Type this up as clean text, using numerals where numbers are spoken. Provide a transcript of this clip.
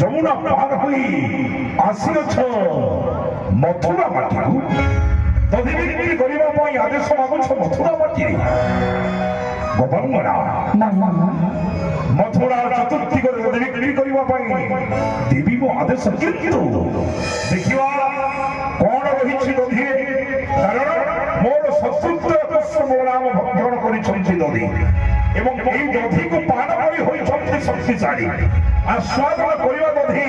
ଯମୁନା ପାର ହୋଇ ଆସିଅଛ ମଥୁରା ମାଟିକୁ ଦଧି ବିକ୍ରି କରିବା ପାଇଁ ଆଦେଶ ମାଗୁଛ ମଥୁରା ମାଟିରେ। ଗୋପାଙ୍ଗନା ମଥୁରା ଚତୁର୍ଦିଗରେ ଦଧି ବିକ୍ରି କରିବା ପାଇଁ ଦେବୀ ମୋ ଆଦେଶ। କିନ୍ତୁ ଦେଖିବା କଣ ରହିଛି ଦଧିରେ, କାରଣ ମୋର ଶତ୍ରୁତ୍ୱ ମୋ ନାମ ଭକ୍ଷଣ କରିଛନ୍ତି ଦଧି ଏବଂ ଏହି ଦଧିକୁ ପାନ କରି ହୋଇଛନ୍ତି ଶକ୍ତିଶାଳୀ। ଆସ୍ୱାଦନ କରିବା ଦଧି